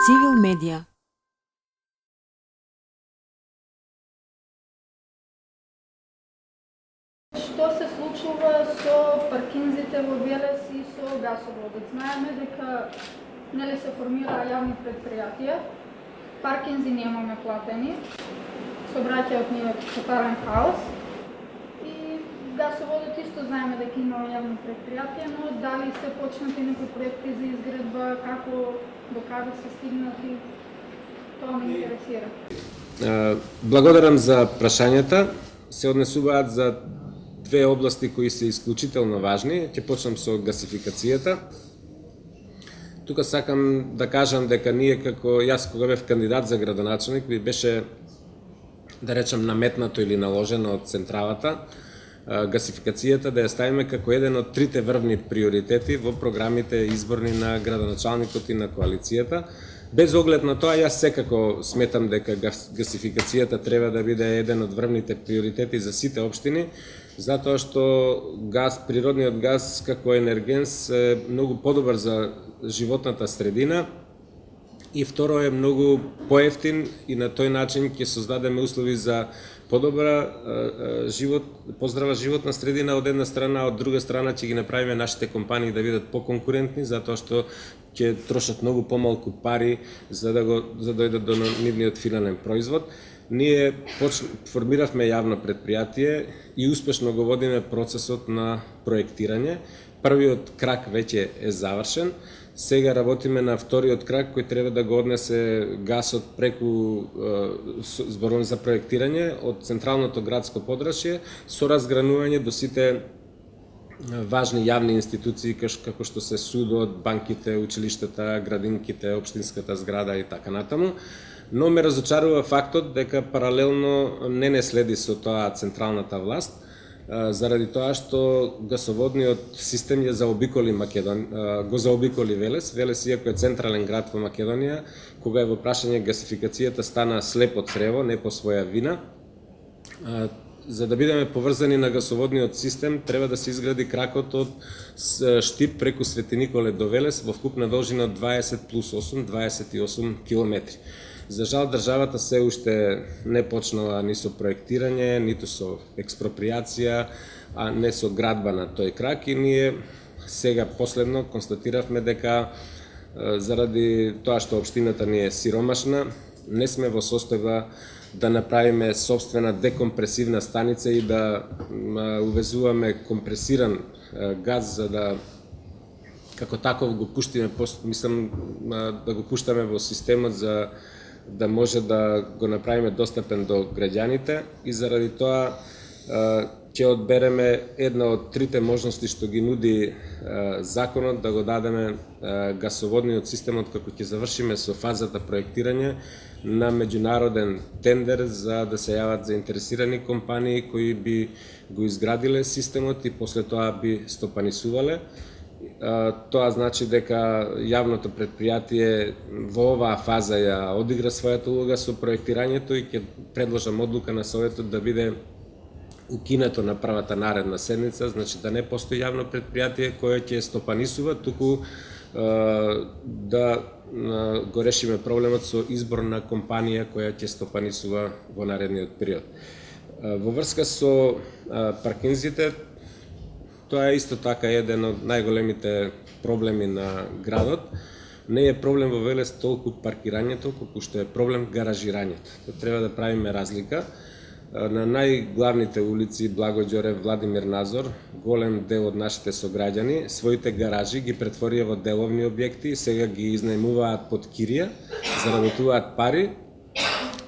Civil Media. Што се случува со паркинзите во Велес и со гасоводот? Знаеме дека се формираа јавни предпријатија, паркинзи немаме платени, сообраќајот ни е тотален хаос и гасоводот исто знаеме дека има јавни предпријатија, но дали се почнати некои проекти за изградба, како, до каде се стигнати, тоа ме интересира. Благодарам за прашањата. Се однесуваат за две области кои се исклучително важни. Ќе почнам со гасификацијата. Тука сакам да кажам дека ние како јас кога бев кандидат за градоначелник ми беше, да речем, наметнато или наложено од централата гасификацијата да ја ставиме како еден од трите врвни приоритети во програмите изборни на градоначалникот и на коалицијата. Без оглед на тоа, јас секако сметам дека гасификацијата треба да биде еден од врвните приоритети за сите општини, затоа што природниот газ како енергенс е многу подобар за животната средина и второ е многу поевтин и на тој начин ќе создадеме услови за подобра поздрава животна средина од една страна, од друга страна ќе ги направиме нашите компании да бидат поконкурентни, затоа што ќе трошат многу помалку пари за да дојдат до нивниот финален производ. Ние формиравме јавно предпријатие и успешно го водиме процесот на проектирање. Првиот крак веќе е завршен. Сега работиме на вториот крак кој треба да го однесе гасот преку зборувам за проектирање од централното градско подрачје со разгранување до сите важни јавни институции како што се судот, банките, училиштата, градинките, општинската зграда и така натаму. Но ме разочарува фактот дека паралелно не следи со тоа централната власт, заради тоа што гасоводниот систем го заобиколи Велес. Велес, иако е централен град во Македонија, кога е во прашање гасификацијата, стана слепо црево, не по своја вина. За да бидеме поврзани на гасоводниот систем, треба да се изгради кракот од Штип преку Свети Николе до Велес во вкупна должина од 20 плюс 8, 28 километри. За жал, државата се уште не почнала ни со проектирање, ниту со експроприација, а не со градба на тој крак и ние сега последно констатиравме дека заради тоа што општината ни е сиромашна, не сме во состојба да направиме собствена декомпресивна станица и да увезуваме компресиран газ за да како таков го пуштиме, мислам да го пуштаме во системот за да може да го направиме достапен до граѓаните и заради тоа ќе одбереме една од трите можности што ги нуди законот да го дадеме гасоводниот системот како ќе завршиме со фазата проектирање на меѓународен тендер за да се јават заинтересирани компании кои би го изградиле системот и после тоа би стопанисувале. Тоа значи дека јавното предпријатие во оваа фаза ја одигра својата улога со проектирањето и ќе предложам одлука на Советот да биде укинето на првата наредна седница, значи да не постои јавно предпријатие кое ќе стопанисува, туку да го решиме проблемот со избор на компанија која ќе стопанисува во наредниот период. Во врска со паркинзите, тоа е исто така еден од најголемите проблеми на градот. Не е проблем во Велес толку паркирањето, колку што е проблем гаражирањето. Треба да правиме разлика. На најглавните улици Благој Ѓорев, Владимир Назор, голем дел од нашите сограѓани своите гаражи ги претворија во деловни објекти, сега ги изнајмуваат под кирија, заработуваат пари,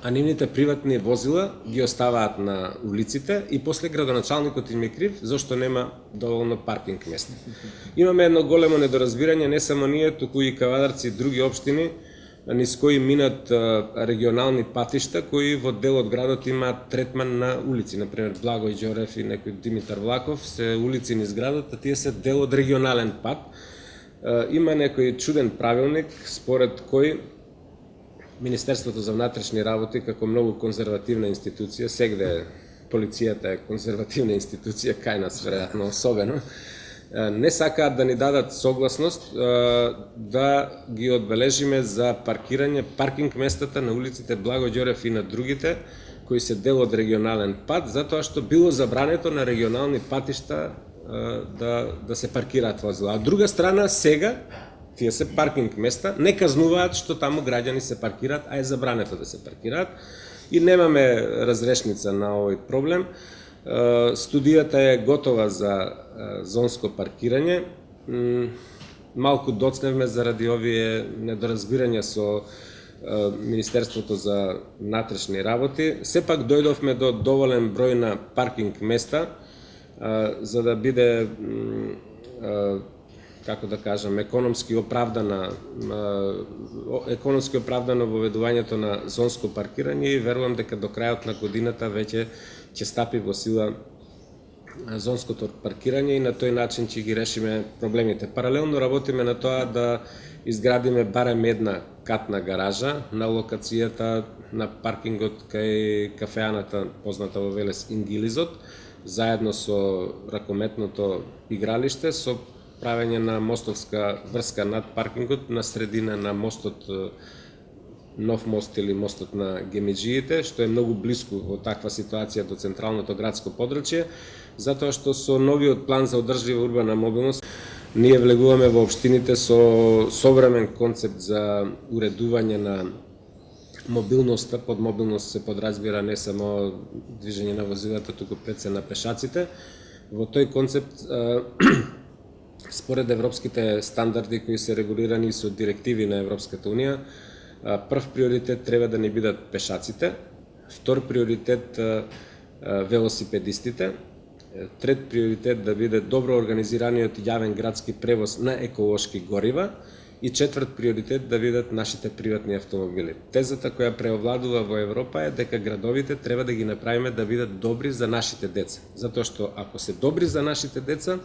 а нивните приватни возила ги оставаат на улиците и после градоначалникот им е крив зашто нема доволно паркинг места. Имаме едно големо недоразбирање, не само ние, туку и Кавадарци и други општини низ кои минат регионални патишта кои во дел од градот имаат третман на улици, например Благој Ѓорев и некој Димитар Влаков се улици низ градот, а тие се дел од регионален пат. Има некој чуден правилник според кој Министерството за внатрешни работи како многу конзервативна институција, сегде полицијата е конзервативна институција, кај нас веројатно особено, не сакаат да ни дадат согласност да ги одбележиме за паркирање паркинг местата на улиците Благо Ѓорев и на другите кои се дел од регионален пат, затоа што било забрането на регионални патишта да се паркираат возила. А друга страна сега тие се паркинг места, не казнуваат што таму граѓани се паркираат, а е забрането да се паркираат и немаме разрешница на овој проблем. Студијата е готова за зонско паркирање. Малку доцневме заради овие недоразбирања со Министерството за внатрешни работи. Сепак дојдовме до доволен број на паркинг места за да биде како да кажам, економски оправдано воведувањето на зонско паркирање и верувам дека до крајот на годината веќе ќе стапи во сила зонското паркирање и на тој начин ќе ги решиме проблемите. Паралелно работиме на тоа да изградиме барем една катна гаража на локацијата на паркингот кај кафеаната позната во Велес Ингилизот, заедно со ракометното игралиште, со правење на мостовска врска над паркингот на средина на мостот Нов мост или мостот на Гемеджиите, што е многу блиску од таква ситуација до централното градско подрачје, затоа што со новиот план за одржлива урбана мобилност ние влегуваме во општините со современ концепт за уредување на мобилноста. Под мобилност се подразбира не само движење на возилата, туку пред се на пешаците. Во тој концепт според европските стандарди кои се регулирани со директиви на Европската Унија, прв приоритет треба да ни бидат пешаците, втор приоритет велосипедистите, трет приоритет да биде добро организираниот јавен градски превоз на еколошки горива и четврт приоритет да бидат нашите приватни автомобили. Тезата која преовладува во Европа е дека градовите треба да ги направиме да бидат добри за нашите деца, затоа што ако се добри за нашите деца,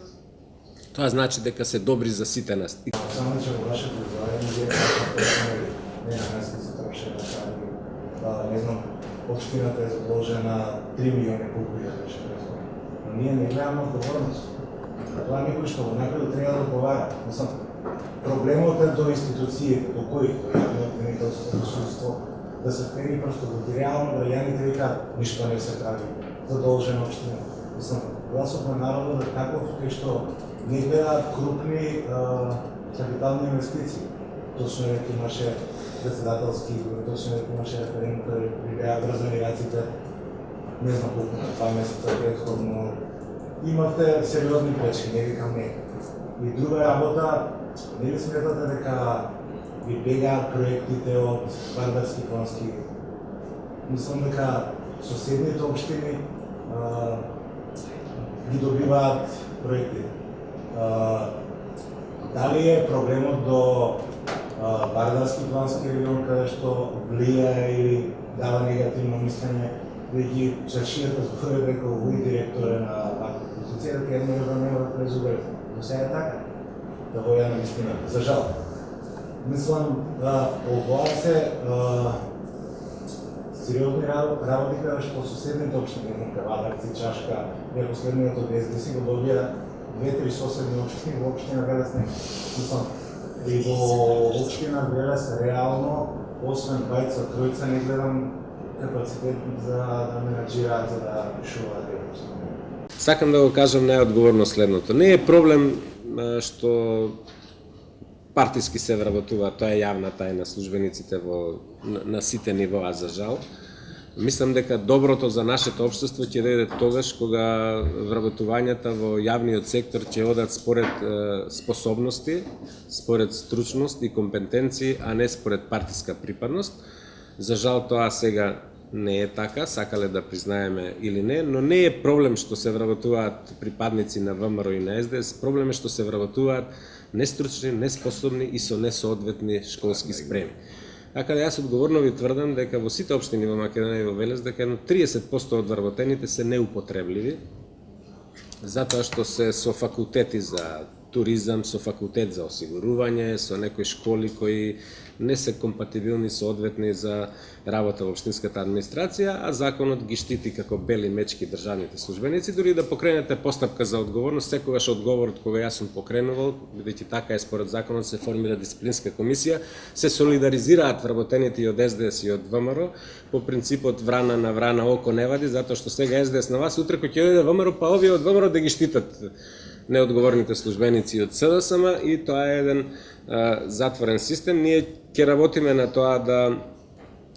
тоа значи дека се добри за сите нас. Само че во вашето излагање не на нас се троши да кажем, не знам, општината е задолжена 3 милиони колку ја беше предходно. Но ние не имаме одговорност. Тоа никој што во некој треба да одговара. Мислам, проблемот е до институциите, до кои, до јавниот менителство, до судство, да се втери просто да реално граѓаните викаат ништо не се прави, задолжена општина. Мислам, гласот на народот е таков кај што не гледаат крупни капитални инвестиции. Точно дека имаше председателски избори, точно дека имаше референдум каде беа врзани раците, не знам колку на 2 месеца предходно. Имавте сериозни пречки, не викам не. И друга работа, не ли сметате дека ви бегаат проектите од Вардарски конски? Мислам дека соседните општини ги добиваат проекти. Дали е проблемот до Вардарски плански регион каде што влијае или дава негативно мислење, веќе чаршијата зборува дека овој директор е на ваква позиција, дека едно да не ова презубрете. Но сега е така, да во ја на истината, за жал. Мислам, овоа се сериозни работи каде што соседните општини, Вадарци, Чашка, ја последниот од СДС го добија 2-3 соседни општини во општина Велес не. Мислам, и во општина Велес реално, освен двајца, тројца, не гледам капацитет за да менаџираат, за да пишуваат европско. Сакам да го кажам најодговорно следното. Не е проблем што партиски се вработуваат, тоа е јавна тајна, службениците на сите нивоа, за жал. Мислам дека доброто за нашето општество ќе дојде тогаш кога вработувањата во јавниот сектор ќе одат според способности, според стручност и компетенции, а не според партиска припадност. За жал тоа сега не е така, сакале да признаеме или не, но не е проблем што се вработуваат припадници на ВМРО и на СДС, проблем е што се вработуваат нестручни, неспособни и со несоодветни школски спреми. Така да јас одговорно ви тврдам дека во сите општини во Македонија и во Велес дека 30% од вработените се неупотребливи, затоа што се со факултети за туризам, со факултет за осигурување, со некои школи кои не се компатибилни со одветни за работа во општинската администрација, а законот ги штити како бели мечки државните службеници. Дури да покренете постапка за одговорност, секогаш одговорот кога јас сум покренувал, бидејќи така е според законот, се формира дисциплинска комисија, се солидаризираат вработените и од СДС и од ВМРО, по принципот врана на врана око не вади, затоа што сега СДС на вас, утре кој ќе дојде ВМРО, па овие од ВМРО да ги штитат неодговорните службеници од СДСМ, и тоа е еден затворен систем. Ние ќе работиме на тоа да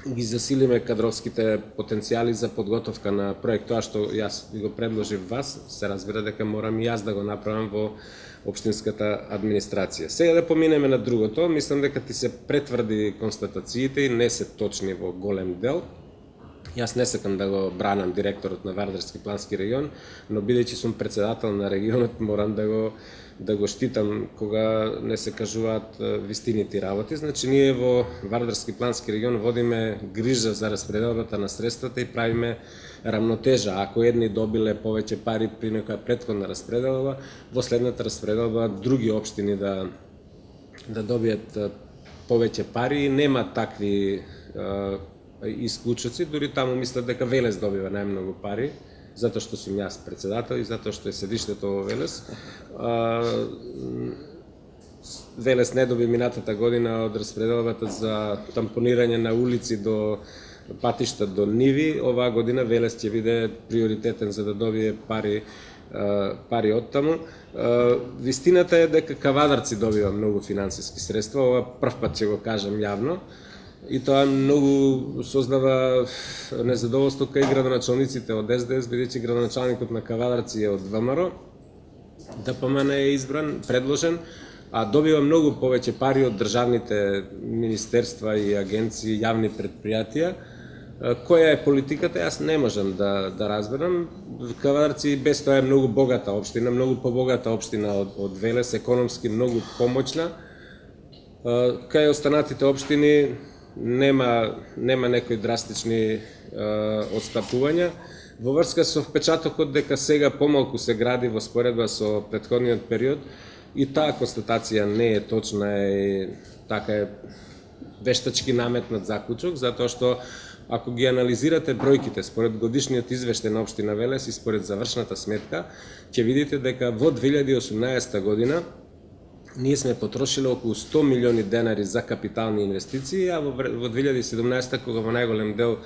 ги засилиме кадровските потенцијали за подготовка на проект. Тоа што јас ви го предложив вас, се разбира дека морам и јас да го направам во општинската администрација. Сега да поминеме на другото, мислам дека ти се претврди констатациите и не се точни во голем дел. Јас не сакам да го бранам директорот на Вардарски плански регион, но бидејќи сум председател на регионот, морам да го штитам кога не се кажуваат вистините работи. Значи, ние во Вардарски плански регион водиме грижа за распределбата на средствата и правиме рамнотежа. Ако едни добиле повеќе пари при некоја претходна распределба, во следната распределба други општини да добијат повеќе пари, и нема такви исклучоци, дури таму мислат дека Велес добива најмногу пари, затоа што сум јас председател и затоа што е седиштето во Велес. Велес не доби минатата година од распределбата за тампонирање на улици до патишта до ниви. Оваа година Велес ќе биде приоритетен за да добие пари од таму. Вистината е дека Кавадарци добива многу финансиски средства, ова прв пат ќе го кажам јавно. И тоа многу создава незадоволство кај градоначалниците од СДС, бидејќи градоначалникот на Кавадарци е од ВМРО, ДПМН е избран, предложен, а добива многу повеќе пари од државните министерства и агенции, јавни предпријатија. Која е политиката, јас не можам да разберам. Кавадарци без тоа е многу богата општина, многу побогата општина од Велес, економски многу помоćна. Кај останатите општини нема некои драстични отстапувања. Во врска со впечатокот дека сега помалку се гради во споредба со претходниот период, и таа констатација не е точна, и така е вештачки наметнат заклучок, затоа што ако ги анализирате бројките според годишниот извештај на општина Велес и според завршната сметка, ќе видите дека во 2018 година ние сме потрошиле околу 100 милиони денари за капитални инвестиции, а во 2017, кога во најголем дел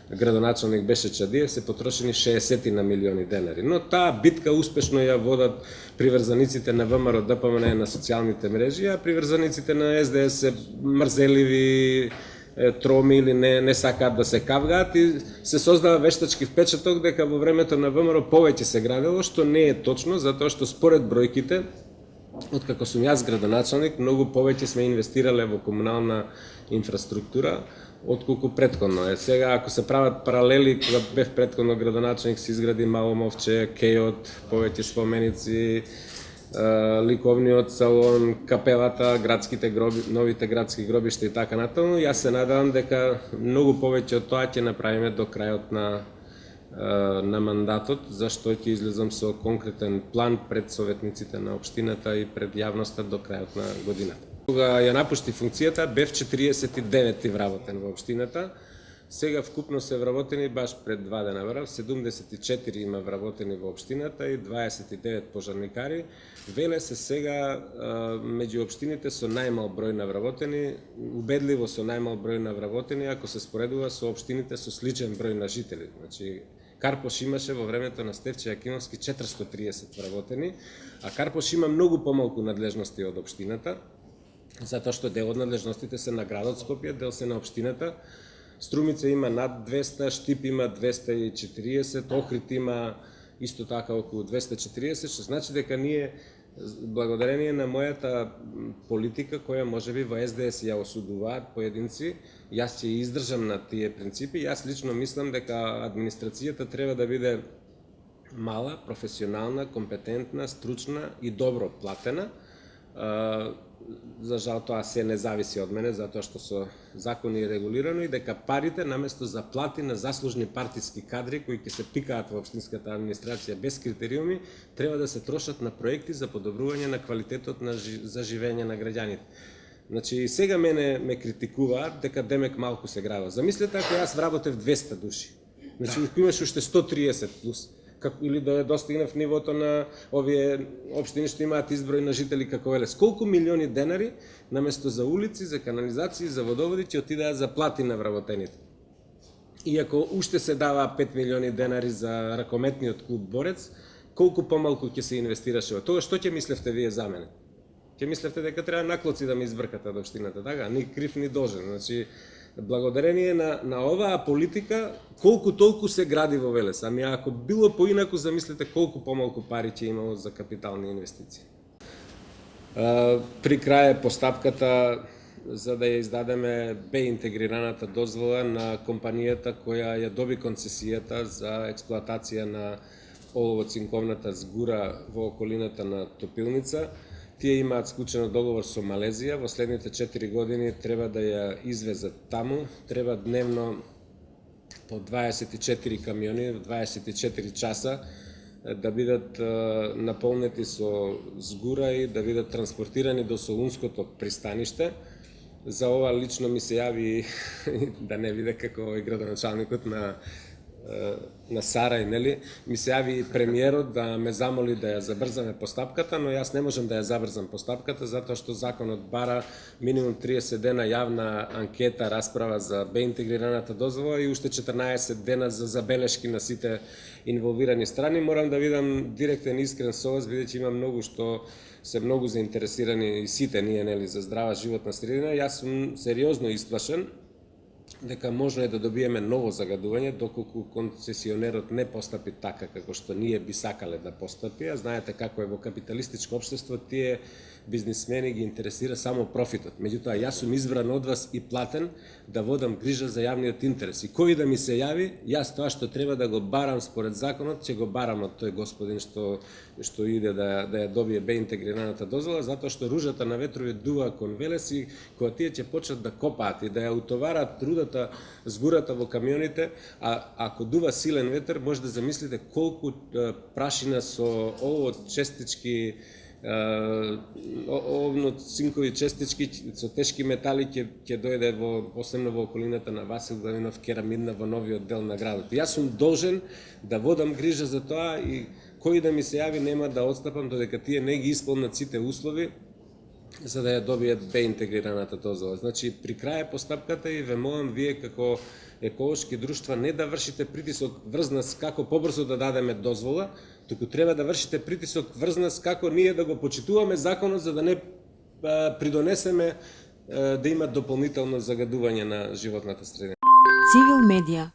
градоначалник беше Чадиев, се потрошени 60 на милиони денари. Но таа битка успешно ја водат приврзаниците на ВМРО ДПМН на социјалните мрежи, а приврзаниците на СДС се мрзеливи, троми или не сакаат да се кавгаат, и се создава вештачки впечаток дека во времето на ВМРО повеќе се градело, што не е точно, затоа што според бројките, откако сум јас градоначалник, многу повеќе сме инвестирале во комунална инфраструктура отколку претходно. Сега, ако се прават паралели, кога бев претходно градоначалник, се изгради Мало Мовче, Кејот, повеќе споменици, ликовниот салон, капелата, градските гроби, новите градски гробишта и така натаму. Јас се надевам дека многу повеќе од тоа ќе направиме до крајот на мандатот, зашто ќе излезам со конкретен план пред советниците на општината и пред јавноста до крајот на годината. Кога ја напушти функцијата, бев 49 вработен во општината. Сега вкупно се вработени, баш пред 2 дена верав, 74 има вработени во општината и 29 пожарникари. Велес е сега меѓу општините со најмал број на вработени, убедливо со најмал број на вработени, ако се споредува со општините со сличен број на жители. Значи, Карпош имаше во времето на Стефче Јакимовски 430 вработени, а Карпош има многу помалку надлежности од општината, затоа што дел од надлежностите се на градот Скопје, дел се на општината. Струмица има над 200, Штип има 240, Охрид има исто така околу 240, што значи дека ние, благодарение на мојата политика, која можеби во СДС ја осудуваат поединци, јас ќе издржам на тие принципи. Јас лично мислам дека администрацијата треба да биде мала, професионална, компетентна, стручна и добро платена. за жал тоа се не зависи од мене, затоа што со закони е регулирано и дека парите наместо за плати на заслужни партиски кадри кои ќе се пикаат во општинската администрација без критериуми, треба да се трошат на проекти за подобрување на квалитетот за живење на граѓаните. Значи, и сега мене ме критикуваат дека демек малку се грава. Замислете ако јас вработев 200 души. Значи, имаш уште 130 плюс. Или да достигнав нивото на овие општини што имаат изброј на жители како Велес. Колку милиони денари наместо за улици, за канализации, за водоводи ќе отидеат за плати на вработените. Иако уште се дава 5 милиони денари за ракометниот клуб Борец, колку помалку ќе се инвестираше во тоа? Што ќе мислевте вие за мене? Ќе мислевте дека треба наклоци да ме избркате од општината, така? Ни крив ни должен. Значи, благодарение на оваа политика, колку толку се гради во Велес. Ами ако било поинаку, замислете колку помалку пари ќе имало за капитални инвестиции. При крај постапката за да ја издадеме интегрираната дозвола на компанијата која ја доби концесијата за експлоатација на олово-цинковната згура во околината на Топилница. Тие имаат склучено договор со Малезија, во следните 4 години треба да ја извезат таму, треба дневно по 24 камиони, 24 часа да бидат наполнети со згура и да бидат транспортирани до Солунското пристаниште. За ова лично ми се јави, да не биде како овој градоначалникот на Сарај, нели, ми се јави премиерот да ме замоли да ја забрзаме постапката, но јас не можам да ја забрзам постапката, затоа што законот бара минимум 30 дена јавна анкета, расправа за интегрираната дозвола и уште 14 дена за забелешки на сите инволвирани страни. Морам да видам директен искрен со вас, бидејќи има многу што се многу заинтересирани и сите ние, нели, за здрава животна средина. Јас сум сериозно исплашен дека можно е да добиеме ново загадување доколку концесионерот не постапи така како што ние би сакале да постапи. А знаете како е во капиталистичко општество, тие бизнисмени ги интересира само профитот. Меѓутоа, јас сум избран од вас и платен да водам грижа за јавниот интерес. И кој да ми се јави, јас тоа што треба да го барам според законот, ќе го барам од тој господин што иде да ја добие интегрираната дозвола, затоа што ружата на ветрови дува кон Велес и кога тие ќе почнат да копаат и да ја утоварат рудата, згурата во камионите, а ако дува силен ветер, може да замислите колку прашина со честички, цинкови честички со тешки метали ќе дојде посебно во околината на Васил Главинов, керамидна во новиот дел на градот. Јас сум должен да водам грижа за тоа и кој да ми се јави нема да отстапам додека тие не ги исполнат сите услови за да ја добијат интегрираната дозвола. Значи, при крај постапката и ве молам вие како еколошки друштва не да вршите притисок врз нас како побрзо да дадеме дозвола, туку треба да вршите притисок врз нас како ние да го почитуваме законот за да не придонесеме да има дополнително загадување на животната средина. Цивил медија